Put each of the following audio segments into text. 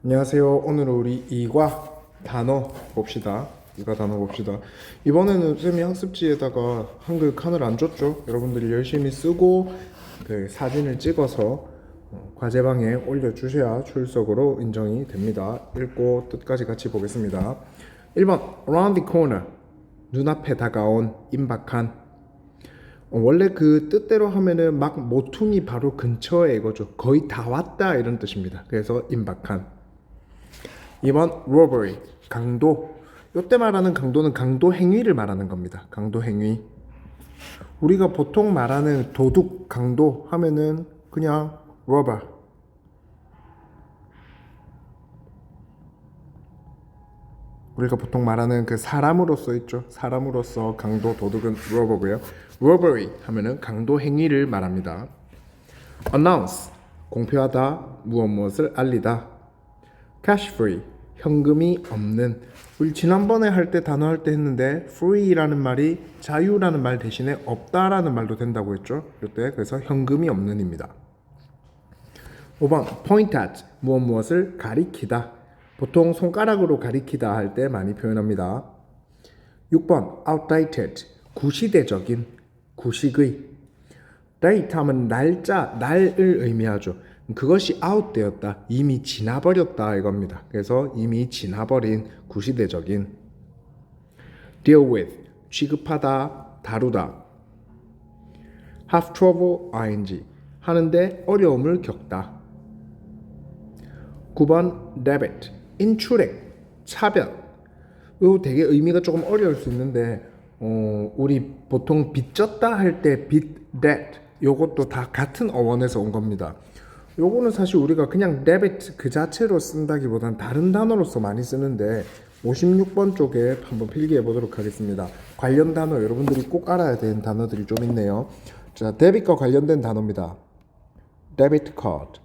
안녕하세요. 오늘은 우리 이과 단어 봅시다. 이과 단어 봅시다. 이번에는 쌤이 학습지에다가 한글 칸을 안 줬죠. 여러분들이 열심히 쓰고 그 사진을 찍어서 과제방에 올려주셔야 출석으로 인정이 됩니다. 읽고 뜻까지 같이 보겠습니다. 1번 around the corner, 눈앞에 다가온, 임박한. 원래 그 뜻대로 하면은 막 모퉁이 바로 근처에 이거죠. 거의 다 왔다 이런 뜻입니다. 그래서 임박한. 2번 robbery, 강도. 이때 말하는 강도는 강도 행위를 말하는 겁니다. 강도 행위. 우리가 보통 말하는 도둑, 강도 하면은 그냥 robber. 우리가 보통 말하는 그 사람으로서 있죠. 사람으로서 강도, 도둑은 robber고요. robbery 하면은 강도 행위를 말합니다. announce, 공표하다, 무엇을 알리다. cash free, 현금이 없는. 우리 지난번에 할 때 단어 할 때 했는데 free라는 말이 자유라는 말 대신에 없다라는 말도 된다고 했죠. 이때 그래서 현금이 없는입니다. 5번 point at, 무엇을 가리키다. 보통 손가락으로 가리키다 할 때 많이 표현합니다. 6번 outdated, 구시대적인, 구식의. date 하면 날짜, 날을 의미하죠. 그것이 out되었다, 이미 지나버렸다 이겁니다. 그래서 이미 지나버린, 구시대적인. deal with, 취급하다, 다루다. have trouble, ing, 하는데 어려움을 겪다. 9번 debit, 인출액, 차변. 이거 되게 의미가 조금 어려울 수 있는데 우리 보통 빚졌다 할 때 빚, debt, 요것도 다 같은 어원에서 온 겁니다. 요거는 사실 우리가 그냥 debit 그 자체로 쓴다기보단 다른 단어로서 많이 쓰는데 56번 쪽에 한번 필기해 보도록 하겠습니다. 관련 단어 여러분들이 꼭 알아야 되는 단어들이 좀 있네요. 자, 데빗과 관련된 단어입니다. debit card.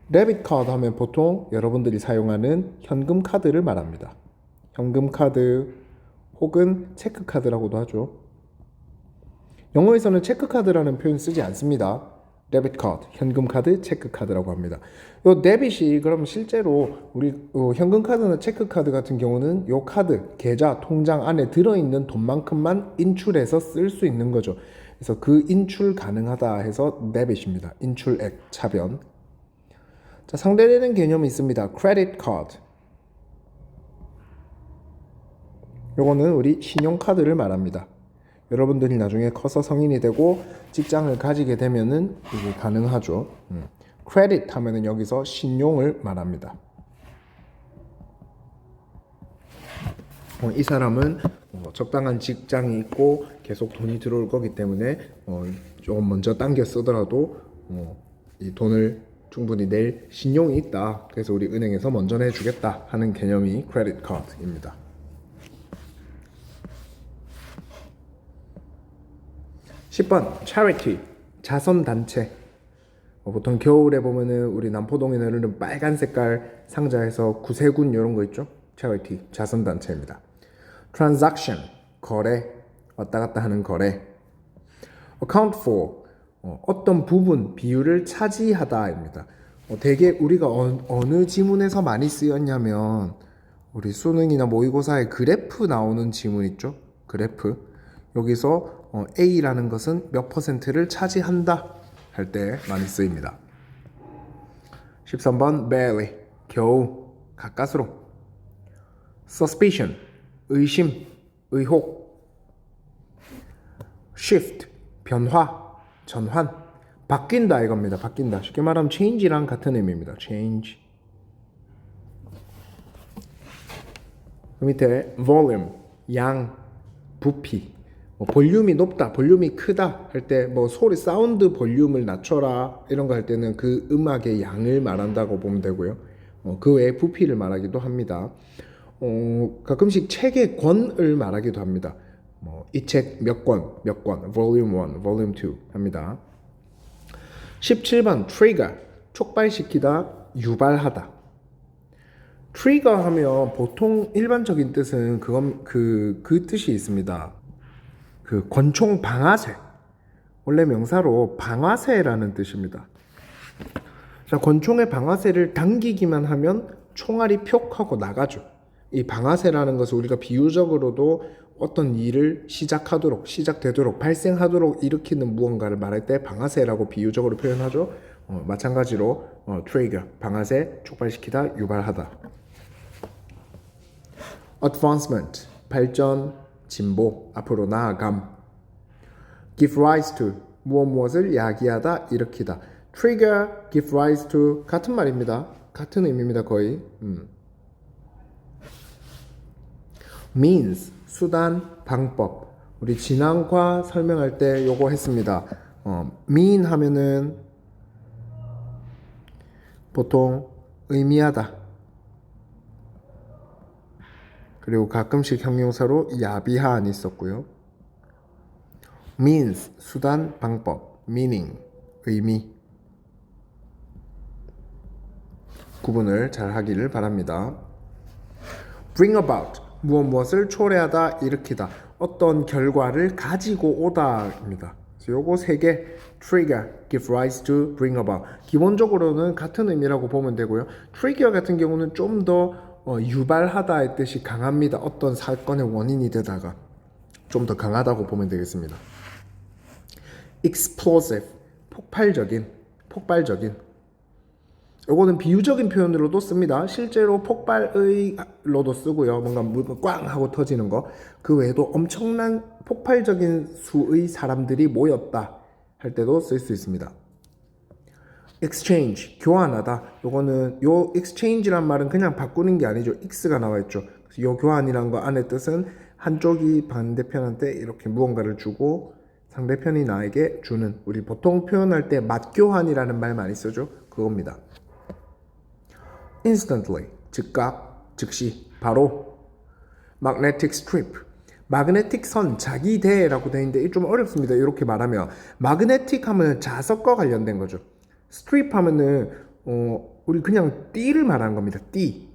데빗 카드 하면 보통 여러분들이 사용하는 현금 카드를 말합니다. 현금 카드 혹은 체크 카드라고도 하죠. 영어에서는 체크 카드라는 표현 쓰지 않습니다. 데빗 카드, 현금 카드, 체크 카드라고 합니다. 요 데빗이 그럼 실제로 우리 현금 카드나 체크 카드 같은 경우는 요 카드, 계좌, 통장 안에 들어있는 돈만큼만 인출해서 쓸 수 있는 거죠. 그래서 그 인출 가능하다 해서 데빗입니다. 인출액, 차변. 자, 상대되는 개념이 있습니다. credit card. 요거는 우리 신용카드를 말합니다. 여러분들이 나중에 커서 성인이 되고 직장을 가지게 되면은 이게 가능하죠. credit 하면은 여기서 신용을 말합니다. 이 사람은 적당한 직장이 있고 계속 돈이 들어올 거기 때문에 조금 먼저 당겨 쓰더라도 이 돈을 충분히 낼 신용이 있다. 그래서 우리 은행에서 먼저 내주겠다 하는 개념이 크레딧 카드입니다. 10번 charity, 자선단체. 보통 겨울에 보면은 우리 남포동에는 흐르는 빨간 색깔 상자에서 구세군 이런 거 있죠. charity, 자선단체입니다. transaction, 거래, 왔다 갔다 하는 거래. account for, 어떤 부분, 비율을 차지하다입니다. 되게 우리가 어느 지문에서 많이 쓰였냐면 우리 수능이나 모의고사에 그래프 나오는 지문 있죠? 그래프. 여기서 A라는 것은 몇 퍼센트를 차지한다 할 때 많이 쓰입니다. 13번 barely, 겨우, 가까스로. suspicion, 의심, 의혹. shift, 변화, 전환, 바뀐다 이겁니다. 바뀐다. 쉽게 말하면 change랑 같은 의미입니다. change. 그 밑에 volume, 양, 부피. 볼륨이 높다, 볼륨이 크다 할 때 소리, 사운드 볼륨을 낮춰라 이런 거 할 때는 그 음악의 양을 말한다고 보면 되고요. 그 외에 부피를 말하기도 합니다. 가끔씩 책의 권을 말하기도 합니다. 이 책 몇 권, volume 1, volume 2 합니다. 17번 trigger, 촉발시키다, 유발하다. trigger 하면 보통 일반적인 뜻은 그 뜻이 있습니다. 그 권총 방아쇠, 원래 명사로 방아쇠라는 뜻입니다. 자, 권총의 방아쇠를 당기기만 하면 총알이 표 하고 나가죠. 이 방아쇠라는 것을 우리가 비유적으로도 어떤 일을 시작되도록 발생하도록 일으키는 무언가를 말할 때 방아쇠라고 비유적으로 표현하죠. 마찬가지로 트리거, 방아쇠, 촉발시키다, 유발하다. advancement, 발전, 진보, 앞으로 나아감. give rise to, 무엇을 야기하다, 일으키다. trigger, give rise to 같은 말입니다. 같은 의미입니다. 거의. means, 수단, 방법. 우리 지난과 설명할 때 요거 했습니다. mean 하면은 보통 의미하다. 그리고 가끔씩 형용사로 야비한 있었고요. means, 수단, 방법. meaning, 의미. 구분을 잘 하기를 바랍니다. bring about, 무엇을 초래하다, 일으키다. 어떤 결과를 가지고 오다입니다. 그래서 요거 세 개, trigger, give rise to, bring about. 기본적으로는 같은 의미라고 보면 되고요. trigger 같은 경우는 좀 더 유발하다의 뜻이 강합니다. 어떤 사건의 원인이 되다가 좀 더 강하다고 보면 되겠습니다. explosive, 폭발적인. 요거는 비유적인 표현으로도 씁니다. 실제로 폭발의로도 쓰고요. 뭔가 꽝 하고 터지는 거. 그 외에도 엄청난 폭발적인 수의 사람들이 모였다 할 때도 쓸 수 있습니다. exchange, 교환하다. 요거는 요 exchange란 말은 그냥 바꾸는 게 아니죠. x가 나와 있죠. 그래서 요 교환이란 거 안에 뜻은 한쪽이 반대편한테 이렇게 무언가를 주고 상대편이 나에게 주는, 우리 보통 표현할 때 맞교환이라는 말 많이 쓰죠. 그겁니다. instantly, 즉각, 즉시, 바로. magnetic strip, 마그네틱 선, 자기대라고 되어 있는데 좀 어렵습니다. 이렇게 말하면 magnetic 하면 자석과 관련된 거죠. strip 하면은 우리 그냥 띠를 말하는 겁니다. 띠.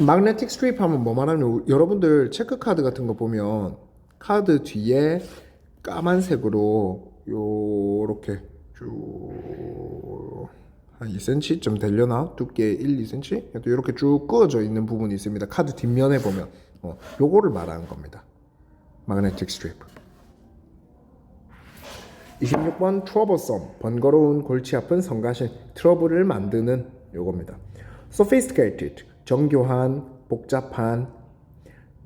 magnetic strip 하면 뭐 말하면, 여러분들 체크카드 같은 거 보면 카드 뒤에 까만색으로 요렇게 쭉 한 2cm쯤 되려나? 두께 1, 2cm? 이렇게 쭉 그어져 있는 부분이 있습니다. 카드 뒷면에 보면 요거를 말하는 겁니다. magnetic strip. 26번 troublesome, 번거로운, 골치 아픈, 성가신, 트러블을 만드는 요겁니다. sophisticated, 정교한, 복잡한.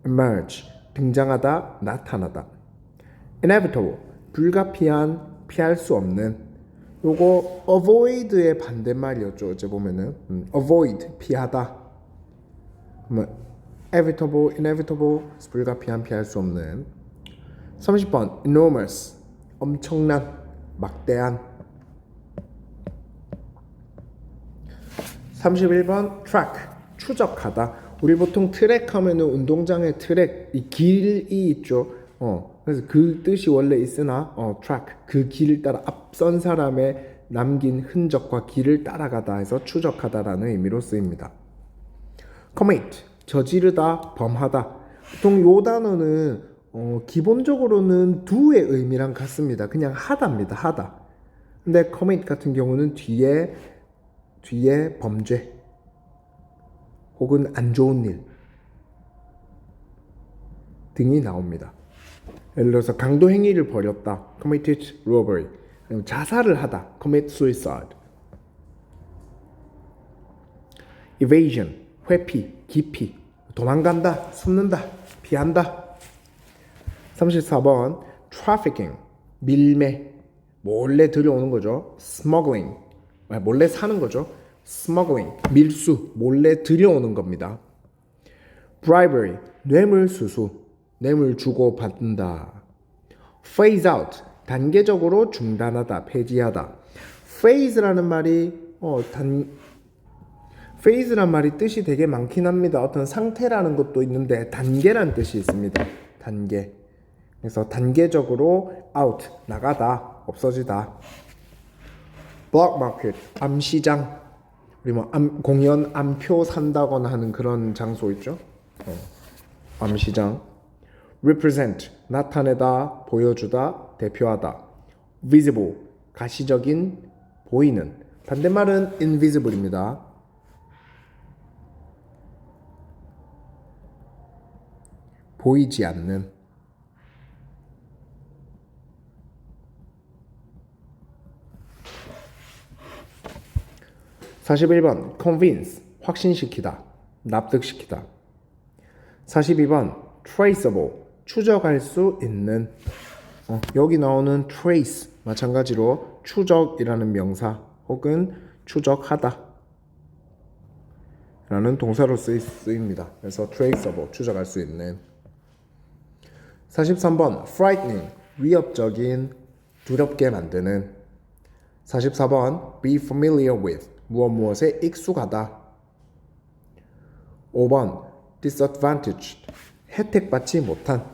emerge, 등장하다, 나타나다. inevitable, 불가피한, 피할 수 없는. 요거 avoid의 반대말이었죠. 어째 보면은 avoid, 피하다. inevitable, 불가피한, 피할 수 없는. 30번 enormous, 엄청난, 막대한. 31번 track, 추적하다. 우리 보통 트랙 하면은 운동장에 트랙, 이 길이 있죠. 그래서 그 뜻이 원래 있으나 track, 그 길을 따라 앞선 사람의 남긴 흔적과 길을 따라가다 해서 추적하다라는 의미로 쓰입니다. commit, 저지르다, 범하다. 보통 요 단어는 기본적으로는 do의 의미랑 같습니다. 그냥 하다입니다. 하다. 근데 commit 같은 경우는 뒤에 범죄 혹은 안 좋은 일 등이 나옵니다. 예를 들어서 강도 행위를 벌였다, committed robbery. 자살을 하다, commit suicide. evasion, 회피, 기피. 도망간다, 숨는다, 피한다. 34번 trafficking, 밀매, 몰래 들여오는 거죠. smuggling, 몰래 사는 거죠. smuggling, 밀수, 몰래 들여오는 겁니다. bribery, 뇌물수수, 뇌물 주고 받는다. phase out, 단계적으로 중단하다, 폐지하다. phase라는 말이 phase란 말이 뜻이 되게 많긴 합니다. 어떤 상태라는 것도 있는데 단계란 뜻이 있습니다. 단계. 그래서 단계적으로 out, 나가다, 없어지다. black market, 암시장. 우리 공연 암표 산다거나 하는 그런 장소 있죠. 암시장. represent, 나타내다, 보여주다, 대표하다. visible, 가시적인, 보이는. 반대말은 invisible입니다. 보이지 않는. (41번) convince 확신시키다, 납득시키다. 42번 traceable 추적할 수 있는. 여기 나오는 trace 마찬가지로 추적이라는 명사 혹은 추적하다 라는 동사로 쓰입니다. 그래서 traceable 추적할 수 있는. 43번 frightening 위협적인, 두렵게 만드는. 44번 be familiar with 무엇에 익숙하다. 5번 disadvantaged 혜택받지 못한.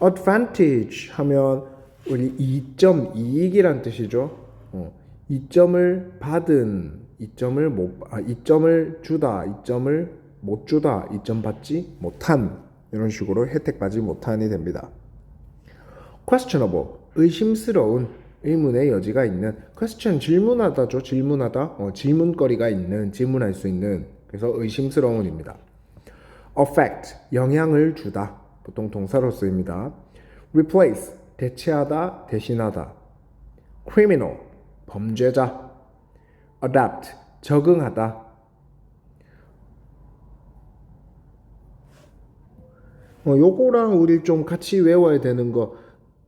advantage 하면 우리 이점 이익이란 뜻이죠. 이점을 받은, 이점을 주다, 이점을 못 주다, 이점 받지 못한, 이런 식으로 혜택받지 못한이 됩니다. questionable 의심스러운, 의문의 여지가 있는. question 질문하다죠. 질문하다, 질문거리가 있는, 질문할 수 있는. 그래서 의심스러운입니다. affect 영향을 주다, 보통 동사로 쓰입니다. replace 대체하다, 대신하다. criminal 범죄자. adapt 적응하다. 요거랑 우리 좀 같이 외워야 되는 거,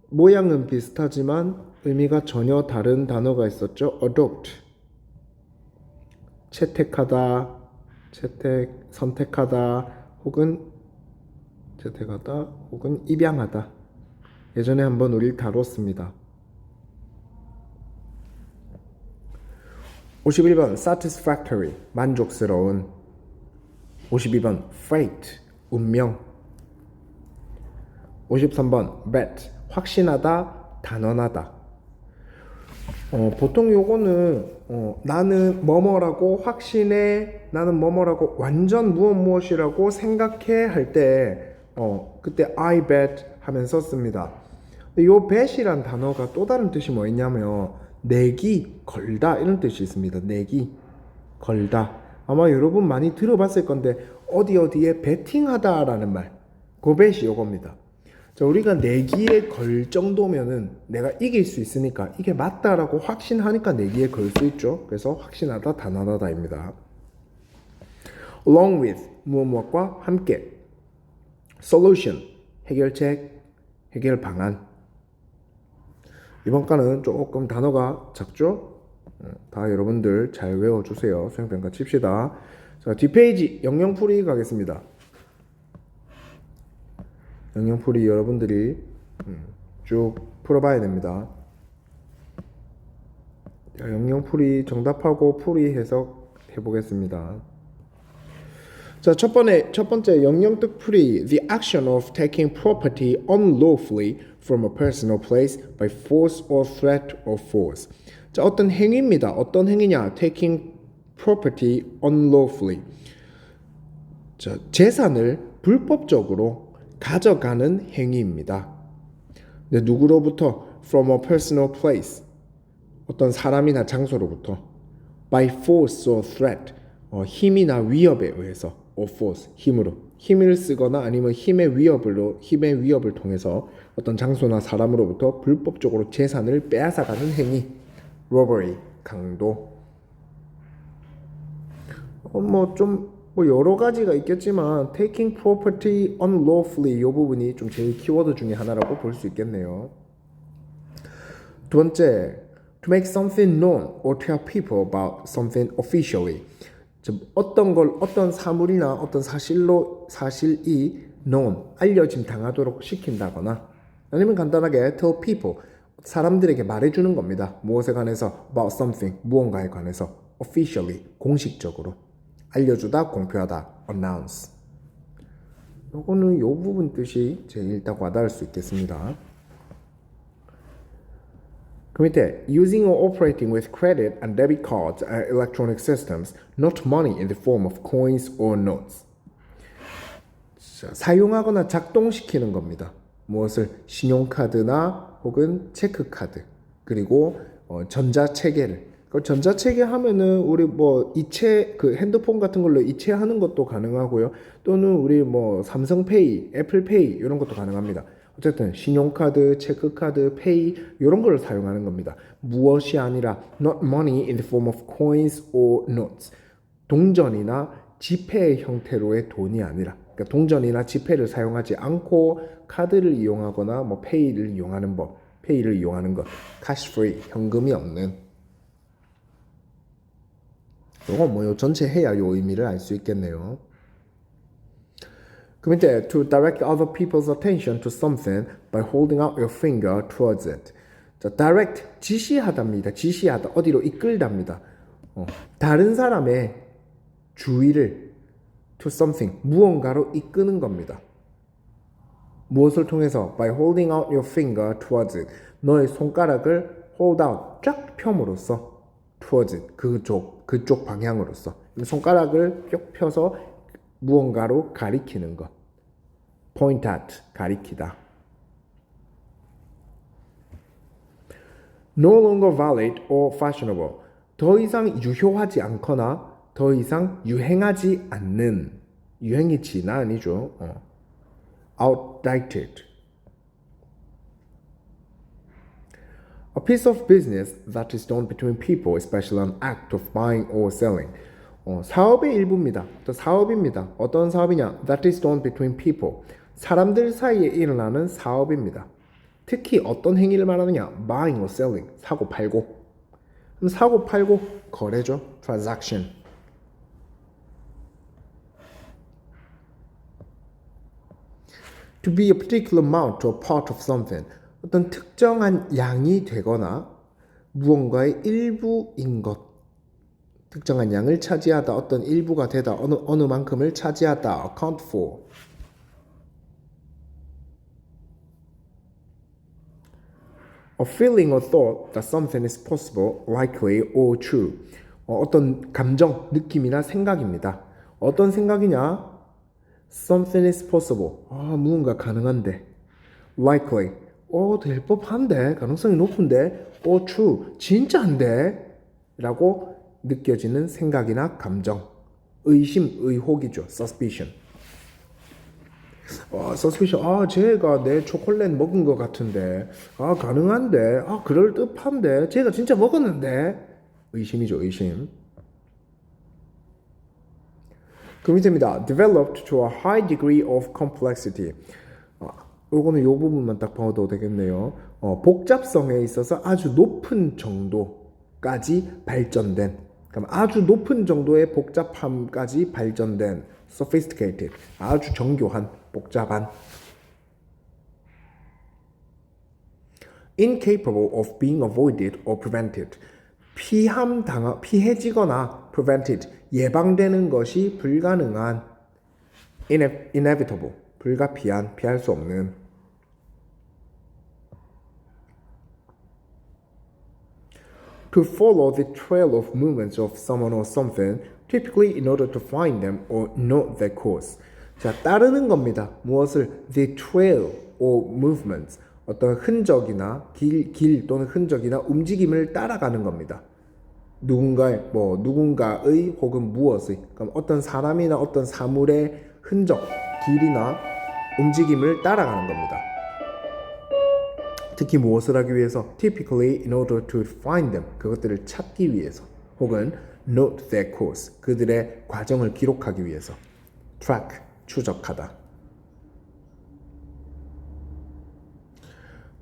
모양은 비슷하지만 의미가 전혀 다른 단어가 있었죠. adopt 채택하다, 선택하다 혹은 입양하다. 예전에 한번 우리 다뤘습니다. 51번 satisfactory 만족스러운. 52번 fate 운명. 53번 bet 확신하다, 단언하다. 보통 요거는 나는 뭐뭐라고 확신해, 나는 뭐뭐라고 완전 무엇이라고 생각해 할 때 그때 I bet 하면서 씁니다. 요 bet이란 단어가 또 다른 뜻이 뭐 있냐면 내기, 걸다 이런 뜻이 있습니다. 내기, 걸다. 아마 여러분 많이 들어봤을 건데 어디에 베팅하다라는 말, 그 bet이 요겁니다. 자, 우리가 내기에 걸 정도면은 내가 이길 수 있으니까 이게 맞다라고 확신하니까 내기에 걸 수 있죠. 그래서 확신하다, 단언하다입니다. along with 무엇과 함께. solution 해결책, 해결 방안. 이번 과는 조금 단어가 작죠? 다 여러분들 잘 외워주세요. 수행평가 칩시다. 자, 뒷페이지 영영풀이 가겠습니다. 영영풀이 여러분들이 쭉 풀어봐야 됩니다. 자, 영영풀이 정답하고 풀이 해석해 보겠습니다. 자, 첫 번째 영영뜻 풀이. The action of taking property unlawfully from a person or place by force or threat or force. 자, 어떤 행위입니다. 어떤 행위냐? Taking property unlawfully. 자, 재산을 불법적으로 가져가는 행위입니다. 근데 누구로부터? From a person or place. 어떤 사람이나 장소로부터. By force or threat. 힘이나 위협에 의해서. or force. 힘으로. 힘을 쓰거나 아니면 힘의 위협을 통해서 어떤 장소나 사람으로부터 불법적으로 재산을 빼앗아가는 행위. robbery. 강도. 여러 가지가 있겠지만 taking property unlawfully 이 부분이 좀 제일 키워드 중에 하나라고 볼 수 있겠네요. 두 번째, to make something known or tell people about something officially. 어떤 사물이나 어떤 사실이 known 알려짐 당하도록 시킨다거나 아니면 간단하게 tell people 사람들에게 말해주는 겁니다. 무엇에 관해서? about something 무언가에 관해서 officially 공식적으로 알려주다, 공표하다, announce. 요거는 요 부분 뜻이 제일 딱 와닿을 수 있겠습니다. 그 밑에 using or operating with credit and debit cards and electronic systems, not money in the form of coins or notes. 자, 사용하거나 작동시키는 겁니다. 무엇을? 신용카드나 혹은 체크카드 그리고 전자체계를. 전자체계 하면은 우리 뭐 이체 그 핸드폰 같은 걸로 이체하는 것도 가능하고요. 또는 우리 뭐 삼성페이, 애플페이 이런 것도 가능합니다. 어쨌든 신용카드, 체크카드, 페이 이런 걸 사용하는 겁니다. 무엇이 아니라 not money in the form of coins or notes. 동전이나 지폐의 형태로의 돈이 아니라 그러니까 동전이나 지폐를 사용하지 않고 카드를 이용하거나 뭐 페이를 이용하는 법, 페이를 이용하는 것, cash free 현금이 없는. 요거 뭐 전체 해야 요 의미를 알 수 있겠네요. 그 밑에 to direct other people's attention to something by holding out your finger towards it. 자, direct 지시하답니다. 지시하다 어디로 이끌답니다. 다른 사람의 주의를 to something 무언가로 이끄는 겁니다. 무엇을 통해서 by holding out your finger towards it. 너의 손가락을 hold out 쫙 펴므로써 towards it. 그쪽 방향으로서 손가락을 쭉 펴서 무언가로 가리키는 것. point at 가리키다. no longer valid or fashionable. 더 이상 유효하지 않거나 더 이상 유행하지 않는. 유행이 지나 아니죠. outdated. A piece of business that is done between people, especially an act of buying or selling. 사업의 일부입니다. 또 사업입니다. 어떤 사업이냐? That is done between people. 사람들 사이에 일어나는 사업입니다. 특히 어떤 행위를 말하느냐? Buying or selling. 사고 팔고. 그럼 사고 팔고 거래죠. Transaction. To be a particular amount to a part of something. 어떤 특정한 양이 되거나 무언가의 일부인 것. 특정한 양을 차지하다, 어떤 일부가 되다, 어느 만큼을 차지하다, account for. A feeling or thought that something is possible, likely, or true. 어떤 감정, 느낌이나 생각입니다. 어떤 생각이냐? Something is possible. 무언가 가능한데. Likely. 될 법한데, 가능성이 높은데. Or true. 진짜인데. 라고 느껴지는 생각이나 감정. 의심, 의혹이죠. Suspicion. suspicion. 쟤가 내 초콜릿 먹은 것 같은데. 가능한데. 그럴 듯한데. 쟤가 진짜 먹었는데. 의심이죠, 의심. 그 밑에입니다. Developed to a high degree of complexity. 요거는 요 부분만 딱 봐도 되겠네요. 복잡성에 있어서 아주 높은 정도까지 발전된. 그럼 아주 높은 정도의 복잡함까지 발전된. Sophisticated. 아주 정교한, 복잡한. Incapable of being avoided or prevented. 피해지거나 prevented. 예방되는 것이 불가능한. Inevitable. 불가피한, 피할 수 없는. To follow the trail of movements of someone or something, typically in order to find them or note their course. 자, 따르는 겁니다. 무엇을? The trail or movements. 어떤 흔적이나 길 또는 흔적이나 움직임을 따라가는 겁니다. 누군가의 혹은 무엇의, 그럼 어떤 사람이나 어떤 사물의 흔적, 길이나 움직임을 따라가는 겁니다. 특히 무엇을 하기 위해서? Typically in order to find them. 그것들을 찾기 위해서. 혹은 note their course. 그들의 과정을 기록하기 위해서. Track. 추적하다.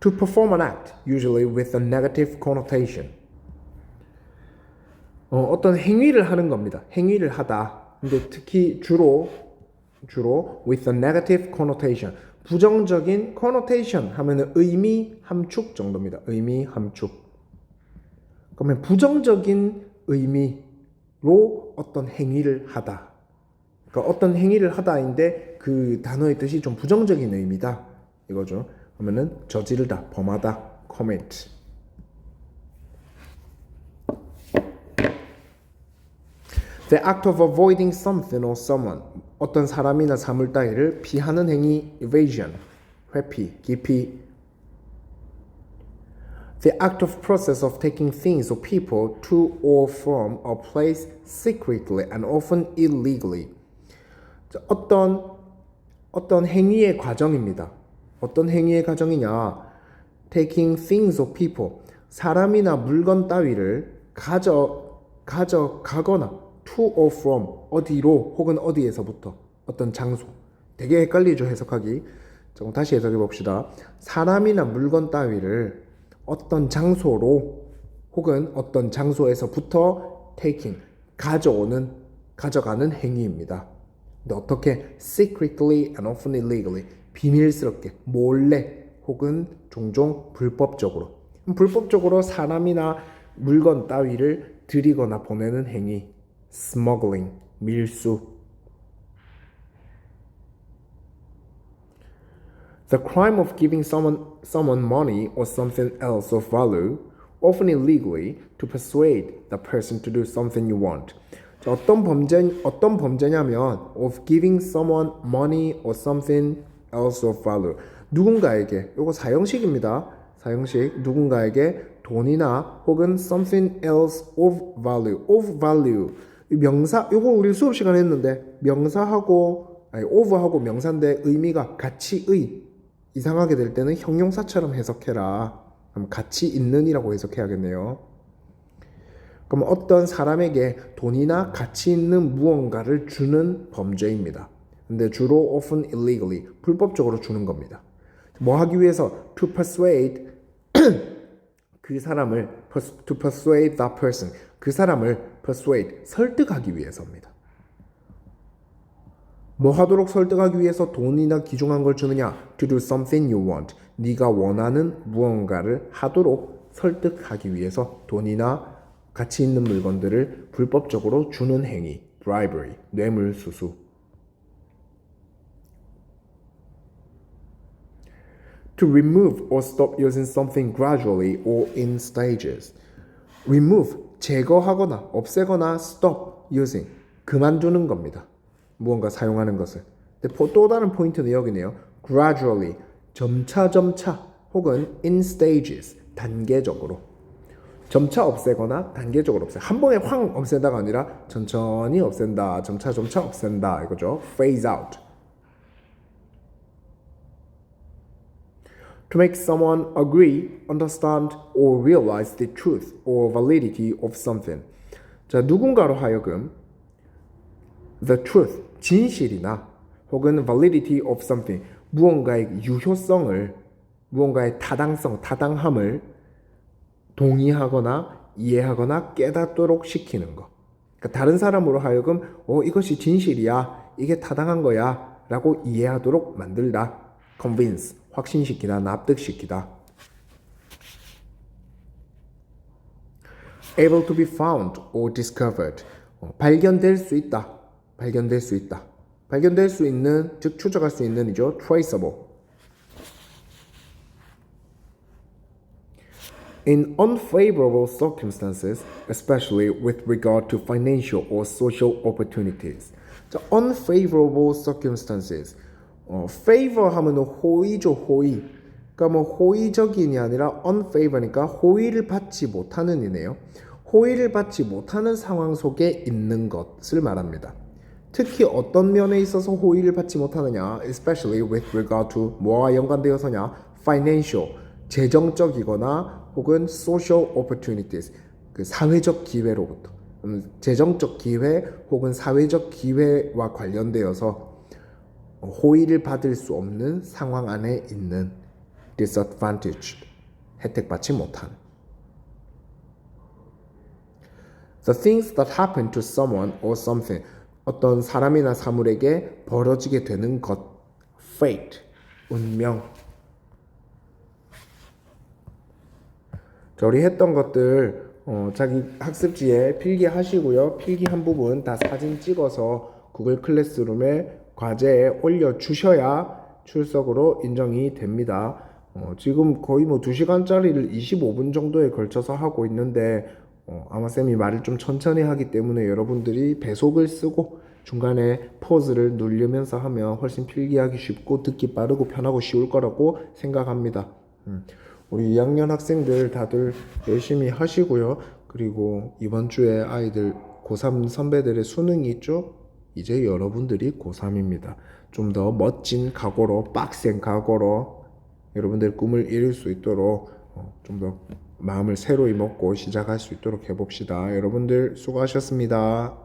To perform an act, usually with a negative connotation. 어떤 행위를 하는 겁니다. 행위를 하다. 근데 특히 주로 with a negative connotation. 부정적인 connotation 하면은 의미 함축 정도입니다. 의미 함축. 그러면 부정적인 의미로 어떤 행위를 하다. 그러니까 어떤 행위를 하다인데 그 단어의 뜻이 좀 부정적인 의미다. 이거죠. 그러면은 저지르다, 범하다, commit. The act of avoiding something or someone. 어떤 사람이나 사물 따위를 피하는 행위, evasion, 회피, 기피. The act of process of taking things or people to or from a place secretly and often illegally. 어떤 행위의 과정입니다. 어떤 행위의 과정이냐? Taking things or people, 사람이나 물건 따위를 가져가거나 to or from, 어디로 혹은 어디에서부터, 어떤 장소. 되게 헷갈리죠, 해석하기. 조금 다시 해석해 봅시다. 사람이나 물건 따위를 어떤 장소로 혹은 어떤 장소에서부터 taking, 가져가는 행위입니다. 근데 어떻게? Secretly and often illegally, 비밀스럽게, 몰래 혹은 종종 불법적으로. 불법적으로 사람이나 물건 따위를 들이거나 보내는 행위, smuggling, 밀수. The crime of giving someone money or something else of value, often illegally, to persuade the person to do something you want. 자, 어떤 범죄냐면 of giving someone money or something else of value. 누군가에게, 이거 사형식입니다. 사형식. 누군가에게 돈이나 혹은 something else of value. of value. 명사, 이거 우리 수업 시간에 했는데 of하고 명사인데 의미가 가치의. 이상하게 될 때는 형용사처럼 해석해라. 그럼 가치 있는이라고 해석해야겠네요. 그럼 어떤 사람에게 돈이나 가치 있는 무언가를 주는 범죄입니다. 근데 주로 often illegally, 불법적으로 주는 겁니다. 뭐 하기 위해서? To persuade 그 사람을, to persuade that person, 그 사람을 persuade, 설득하기 위해서입니다. 뭐 하도록 설득하기 위해서 돈이나 귀중한 걸 주느냐? To do something you want. 네가 원하는 무언가를 하도록 설득하기 위해서 돈이나 가치 있는 물건들을 불법적으로 주는 행위, bribery, 뇌물수수. To remove or stop using something gradually or in stages. remove, 제거하거나 없애거나 stop using, 그만두는 겁니다. 무언가 사용하는 것을. 근데 또 다른 포인트는 여기네요. gradually, 점차 혹은 in stages, 단계적으로. 점차 없애거나 단계적으로 없애. 한 번에 확 없앤다가 아니라 천천히 없앤다, 점차 없앤다 이거죠. phase out. To make someone agree, understand, or realize the truth or validity of something. 자, 누군가로 하여금 the truth, 진실이나 혹은 validity of something, 무언가의 유효성을, 무언가의 타당함을 동의하거나 이해하거나 깨닫도록 시키는 거. 그러니까 다른 사람으로 하여금 이것이 진실이야, 이게 타당한 거야 라고 이해하도록 만들다. convince, 확신시키다, 납득시키다. able to be found or discovered, 발견될 수 있다. 발견될 수 있는, 즉 추적할 수 있는 이죠. traceable. In unfavorable circumstances, especially with regard to financial or social opportunities. 자, unfavorable circumstances. favor 하면 호의죠, 호의. 그러니까 뭐 호의적인이 아니라 unfavor니까 호의를 받지 못하는 이네요. 호의를 받지 못하는 상황 속에 있는 것을 말합니다. 특히 어떤 면에 있어서 호의를 받지 못하느냐, especially with regard to 뭐와 연관되어서냐, financial, 재정적이거나 혹은 social opportunities, 그 사회적 기회로부터, 재정적 기회 혹은 사회적 기회와 관련되어서 호의를 받을 수 없는 상황 안에 있는 disadvantaged, 혜택받지 못한. The things that happen to someone or something, 어떤 사람이나 사물에게 벌어지게 되는 것, fate, 운명. 저리 했던 것들 자기 학습지에 필기하시고요. 필기한 부분 다 사진 찍어서 구글 클래스룸에 과제에 올려주셔야 출석으로 인정이 됩니다. 지금 거의 뭐 2시간짜리를 25분 정도에 걸쳐서 하고 있는데 아마 쌤이 말을 좀 천천히 하기 때문에 여러분들이 배속을 쓰고 중간에 포즈를 누르면서 하면 훨씬 필기하기 쉽고 듣기 빠르고 편하고 쉬울 거라고 생각합니다. 우리 2학년 학생들 다들 열심히 하시고요. 그리고 이번 주에 아이들 고3 선배들의 수능이 있죠? 이제 여러분들이 고3입니다. 좀 더 멋진 각오로, 빡센 각오로 여러분들 꿈을 이룰 수 있도록 좀 더 마음을 새로이 먹고 시작할 수 있도록 해봅시다. 여러분들 수고하셨습니다.